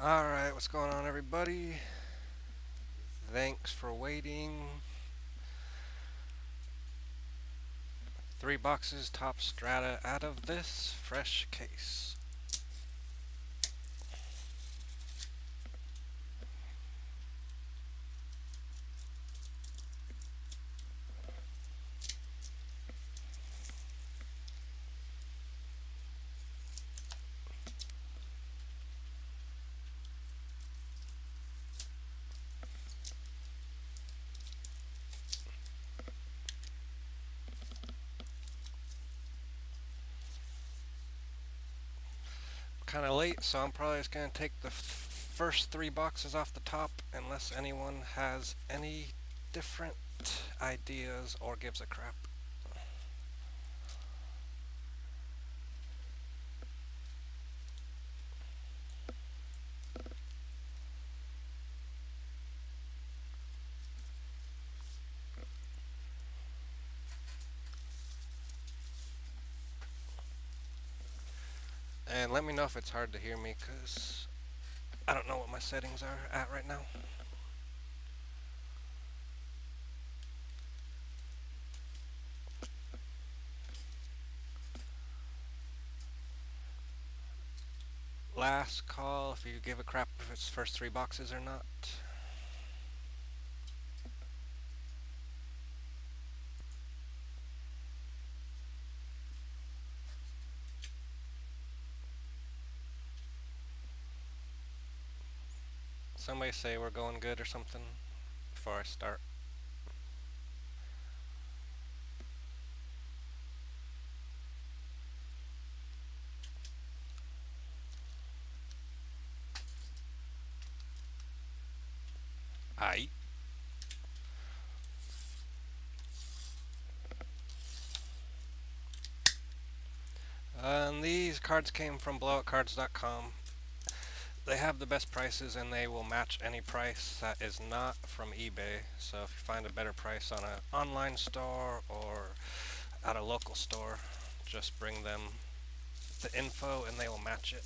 Alright, what's going on, everybody? Thanks for waiting. 3 boxes Topps Strata out of this fresh case. Kind of late, so I'm probably just going to take the first 3 boxes off the top unless anyone has any different ideas or gives a crap. And let me know if it's hard to hear me, because I don't know what my settings are at right now. Last call if you give a crap if it's first 3 boxes or not. Somebody say we're going good or something before I start. Aight. And these cards came from blowoutcards.com. They have the best prices and they will match any price that is not from eBay. So if you find a better price on an online store or at a local store, just bring them the info and they will match it.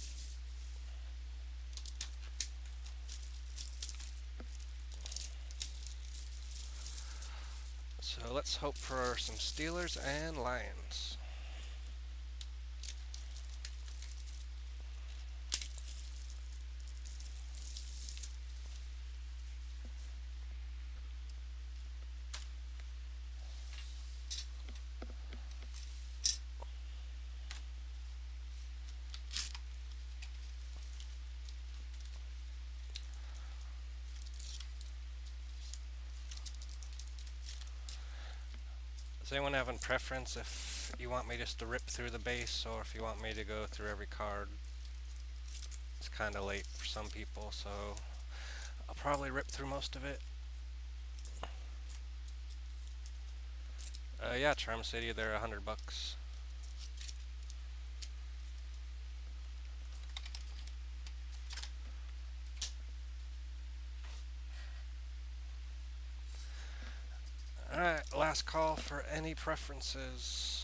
So let's hope for some Steelers and Lions. Does anyone have a preference if you want me just to rip through the base or if you want me to go through every card? It's kind of late for some people, so I'll probably rip through most of it. Yeah, Charm City, they're $100. Alright, last call for any preferences.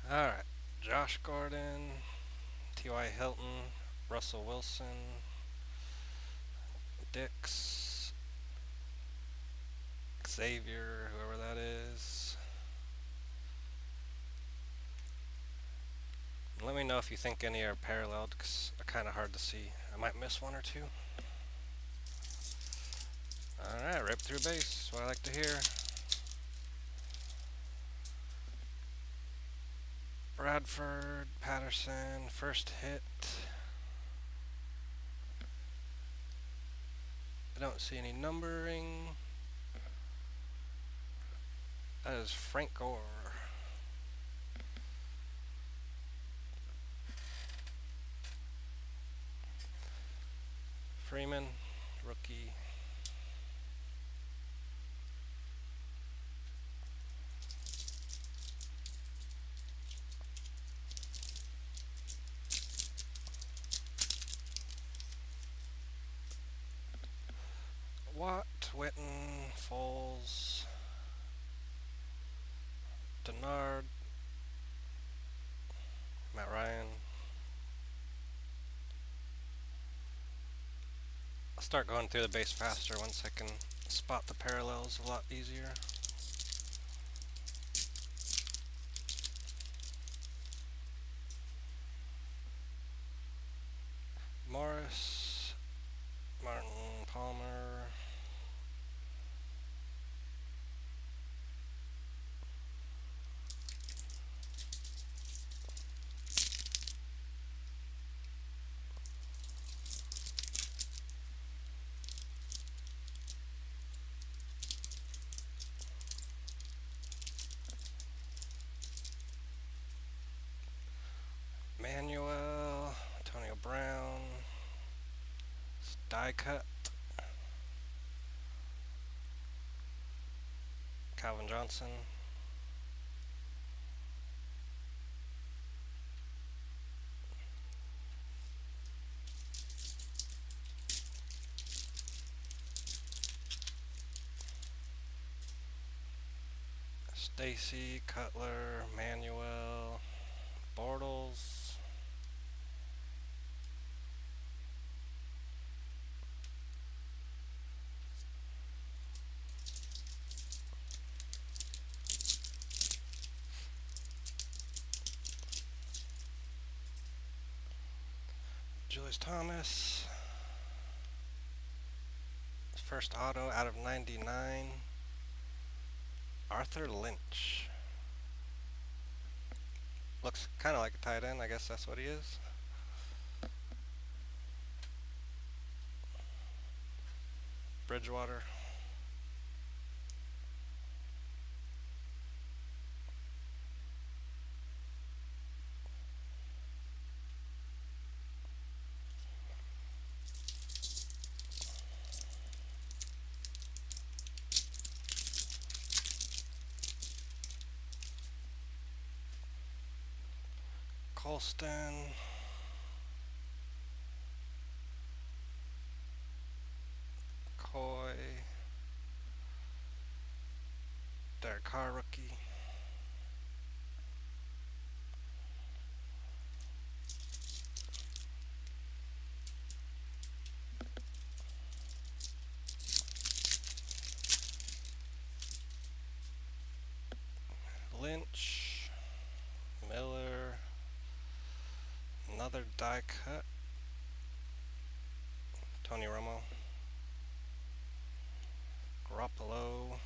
Alright, Josh Gordon, T.Y. Hilton, Russell Wilson, Dix, Xavier, whoever that is. Let me know if you think any are paralleled, because they're kind of hard to see. I might miss one or two. Alright, rip through base, that's what I like to hear. Bradford, Patterson, first hit. I don't see any numbering. That is Frank Gore. Freeman, rookie. Watt, Witten, Foles, Denard, Matt Ryan. I'll start going through the base faster once I can spot the parallels a lot easier. Morris, Martin, Palmer, Manuel, Antonio Brown, die cut, Calvin Johnson, Stacy, Cutler, Manuel, Bortles, Julius Thomas, first auto out of 99, Arthur Lynch. Looks kind of like a tight end, I guess that's what he is. Bridgewater, Colston, Coy, Derek Carr rookie, Lynch, Miller, another die cut, Tony Romo, Garoppolo,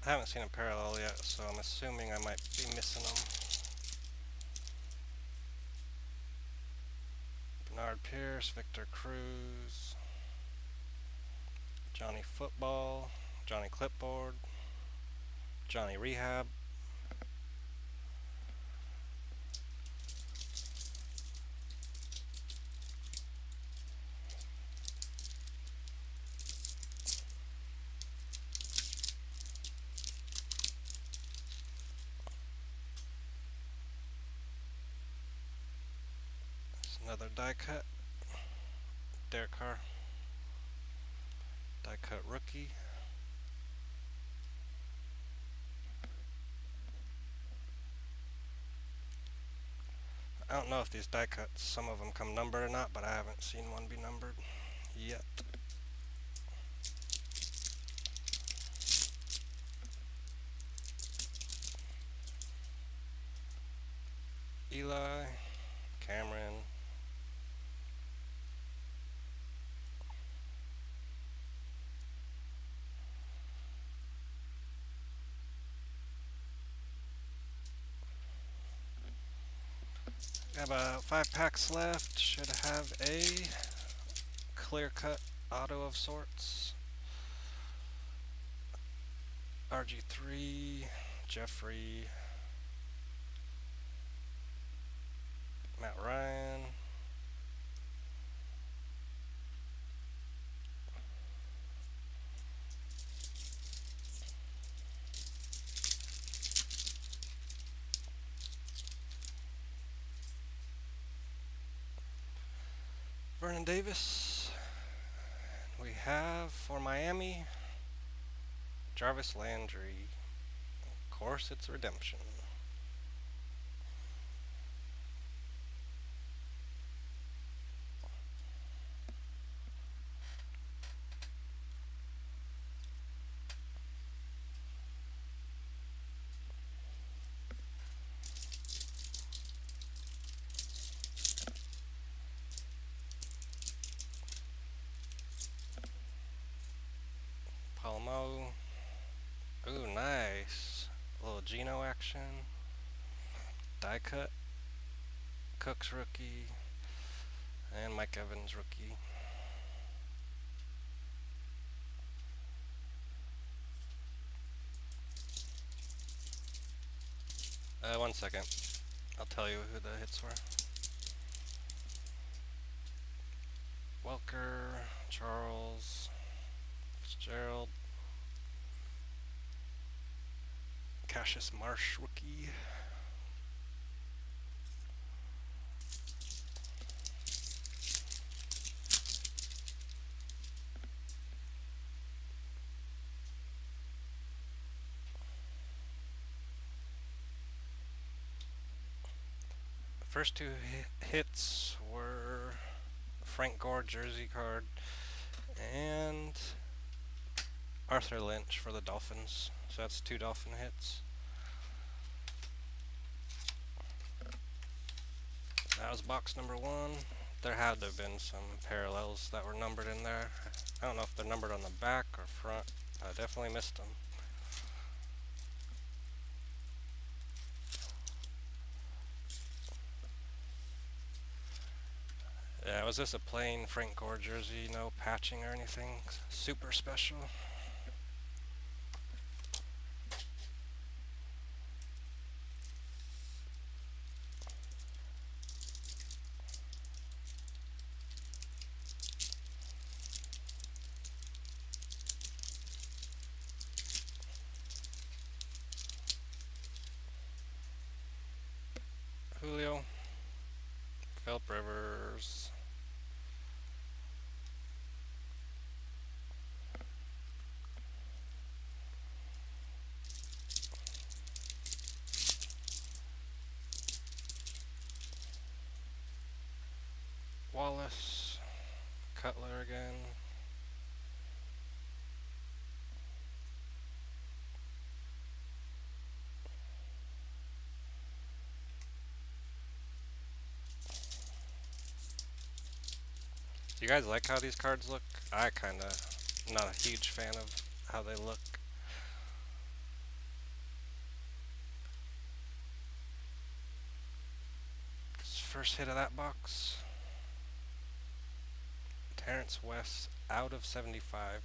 I haven't seen a parallel yet, so I'm assuming I might be missing them. Bernard Pierce, Victor Cruz, Johnny Football, Johnny Clipboard, Johnny Rehab, another die cut, Derek Carr, die cut rookie, I don't know if these die cuts, some of them come numbered or not, but I haven't seen one be numbered yet. Eli, Cameron, got about 5 packs left. Should have a clear cut auto of sorts. RG3, Jeffrey, Matt Ryan. Vernon Davis. We have for Miami, Jarvis Landry. Of course, it's redemption. Palmo. Ooh, nice. A little Geno action. Die cut. Cooks rookie. And Mike Evans rookie. One second. I'll tell you who the hits were. Welker, Charles, Fitzgerald, Cassius Marsh rookie. The first two hits were Frank Gore jersey card and Arthur Lynch for the Dolphins. So that's two Dolphin hits. That was box number one. There had to have been some parallels that were numbered in there. I don't know if they're numbered on the back or front. I definitely missed them. Yeah, was this a plain Frank Gore jersey? No patching or anything super special? Julio, Philip Rivers, Wallace, Cutler again, do you guys like how these cards look? I kinda not a huge fan of how they look. First hit of that box. Terrence West out of 75.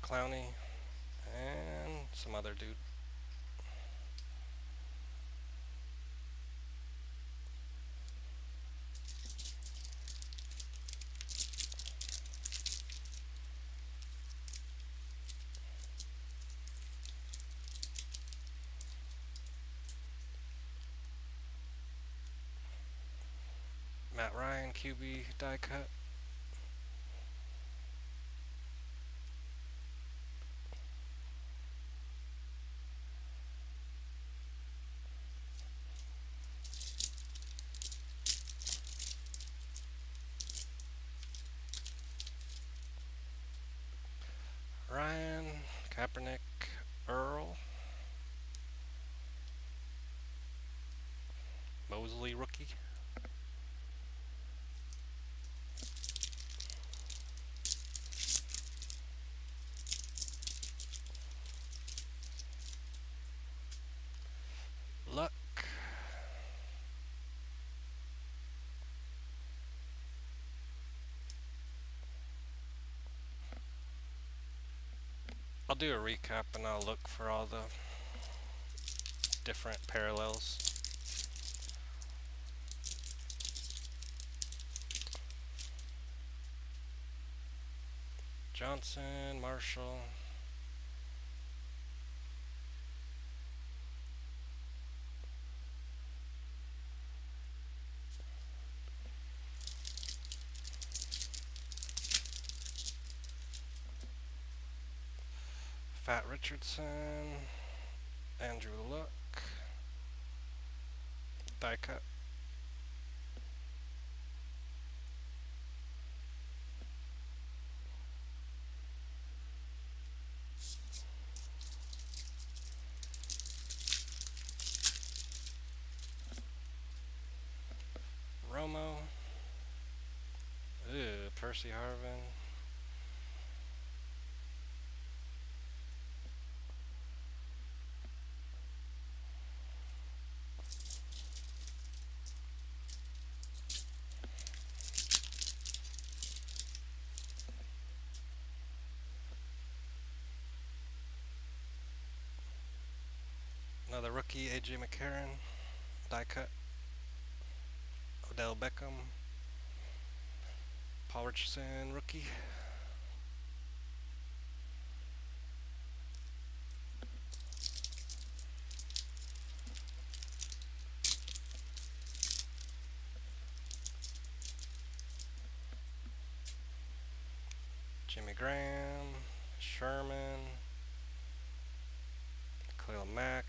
Clowney and some other dude. Matt Ryan, QB die cut. Ryan, Kaepernick, Earl, Mosley rookie. I'll do a recap and I'll look for all the different parallels. Johnson, Marshall. Fat Richardson, Andrew Luck, die cut. Romo, Percy Harvin, another rookie, AJ McCarron, die cut. Odell Beckham, Paul Richardson, rookie. Jimmy Graham, Sherman, Khalil Mack,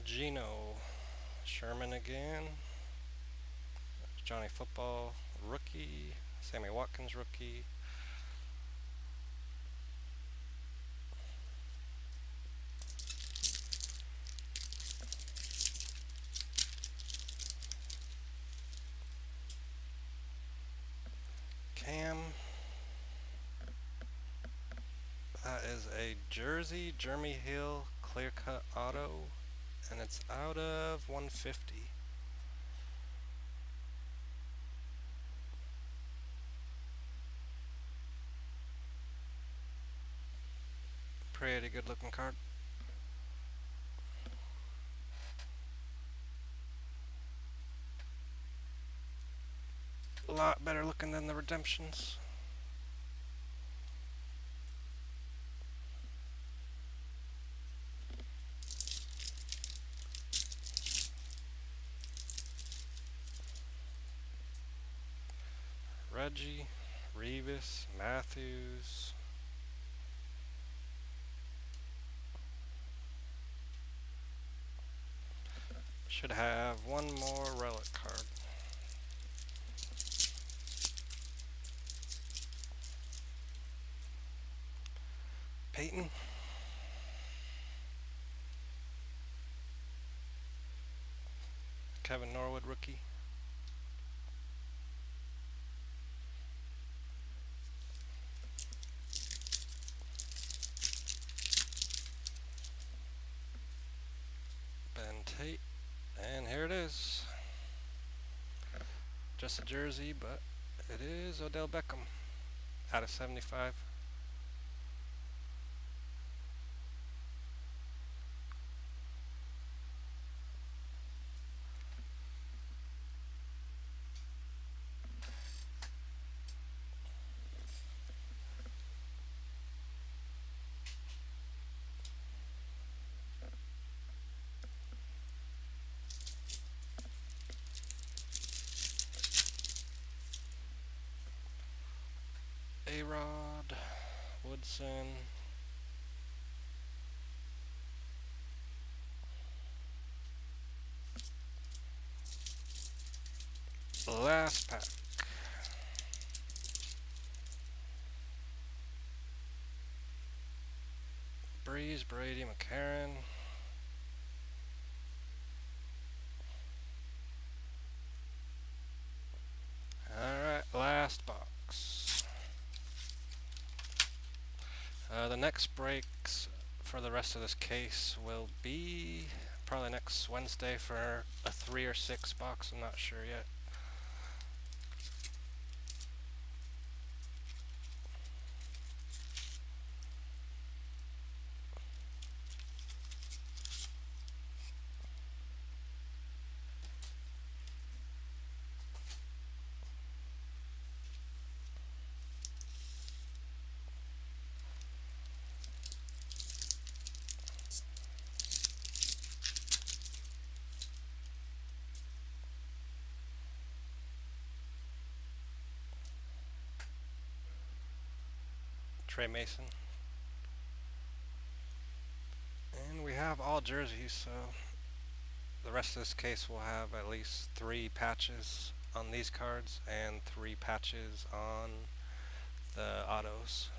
Gino, Sherman again, Johnny Football, rookie, Sammy Watkins, rookie, Cam. That is a jersey, Jeremy Hill, clear cut auto, and it's out of 150. Pretty good looking card. A lot better looking than the redemptions. Reggie, Revis, Matthews. Should have one more relic card. Peyton. Kevin Norwood, rookie. Ben Tate. And here it is. Just a jersey, but it is Odell Beckham out of 75. A-Rod, Woodson, last pack. Breeze, Brady, McCarron. Alright, last box. The next breaks for the rest of this case will be probably next Wednesday for a 3 or 6 box. I'm not sure yet. Trey Mason. And we have all jerseys, so the rest of this case will have at least 3 patches on these cards and 3 patches on the autos.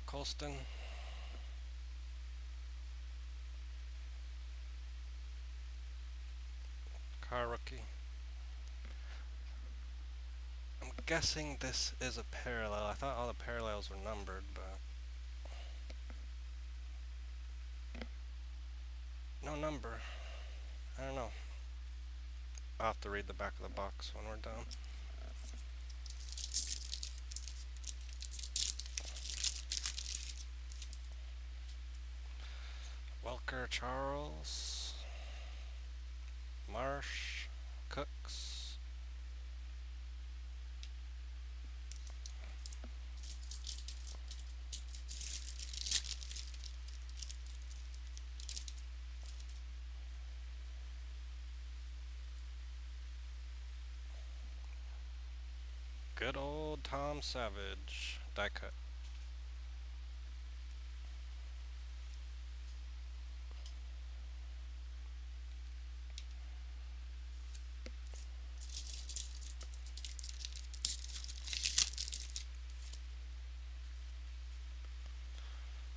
Colston. Car rookie. I'm guessing this is a parallel. I thought all the parallels were numbered, but no number. I don't know. I'll have to read the back of the box when we're done. Welker Charles. Marsh. Cooks. Good old Tom Savage. Die cut.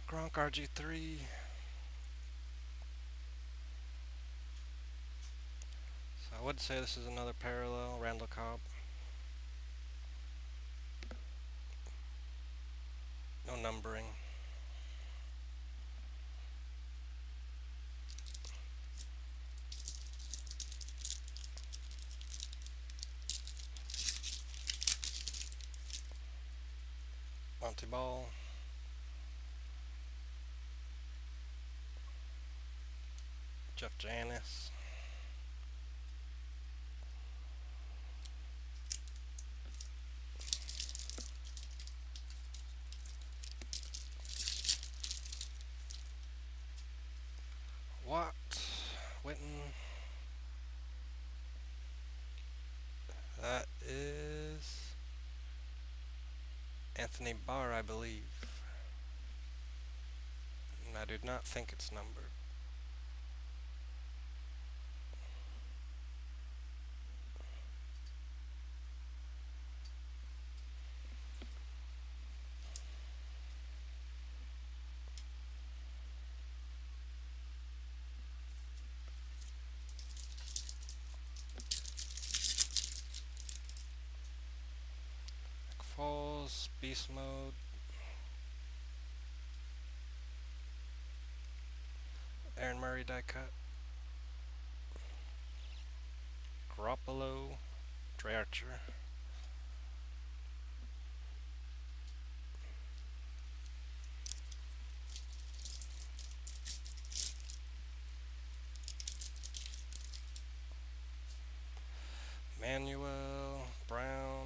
Gronk RG3. So I would say this is another parallel. Randall Cobb. No numbering. Monty Ball. Jeff Janis. Watt. Witten. That is Anthony Barr, I believe. And I do not think it's numbered. Falls, Beast Mode. Aaron Murray die cut. Garoppolo. Dre Archer. Manuel. Brown.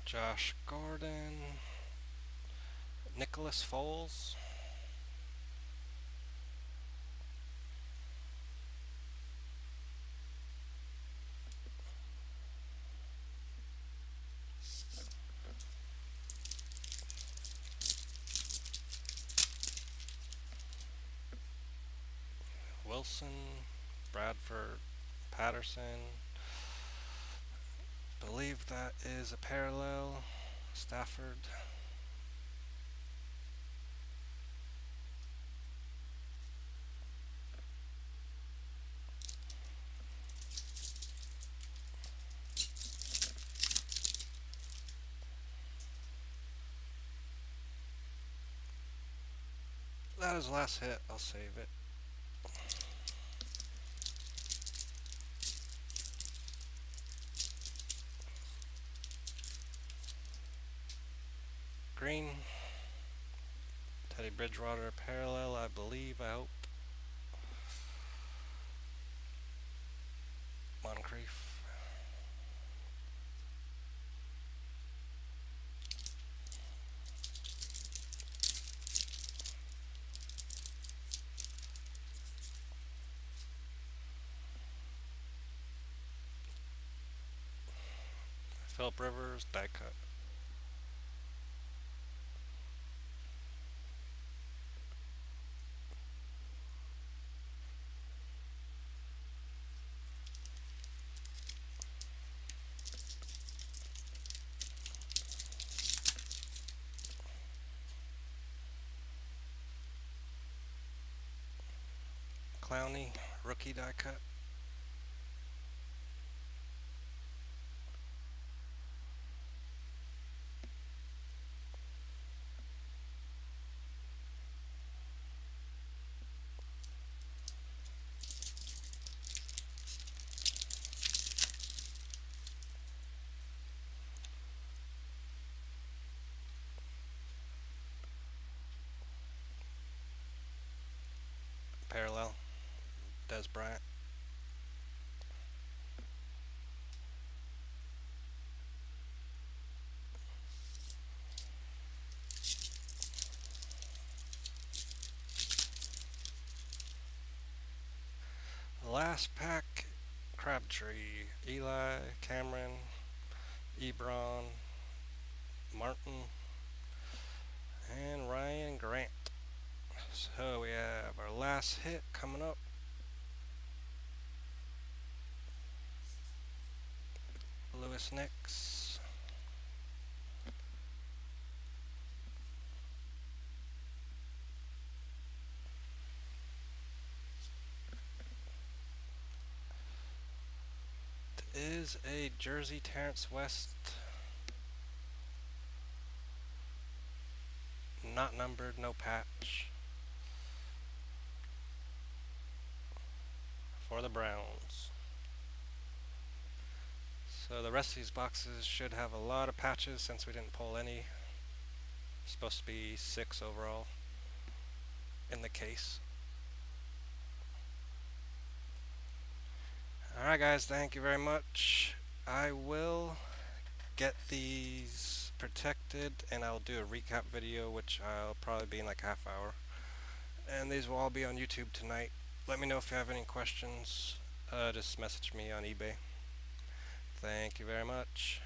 Josh Gordon, Nicholas Foles, Wilson, Bradford, Patterson. Believe that is a parallel. Stafford. That is the last hit. I'll save it. Green. Teddy Bridgewater parallel, I believe. I hope. Moncrief. Philip Rivers, die cut. Clowney, rookie die cut. Parallel, Des Bryant. Last pack, Crabtree, Eli, Cameron, Ebron, Martin, and Ryan Grant. So we have our last hit coming up. Lewis Nix. It is a jersey Terrence West. Not numbered, no patch. For the Browns. So the rest of these boxes should have a lot of patches since we didn't pull any. Supposed to be 6 overall in the case. Alright guys, thank you very much. I will get these protected and I'll do a recap video, which I'll probably be in like a half hour. And these will all be on YouTube tonight. Let me know if you have any questions. Just message me on eBay. Thank you very much.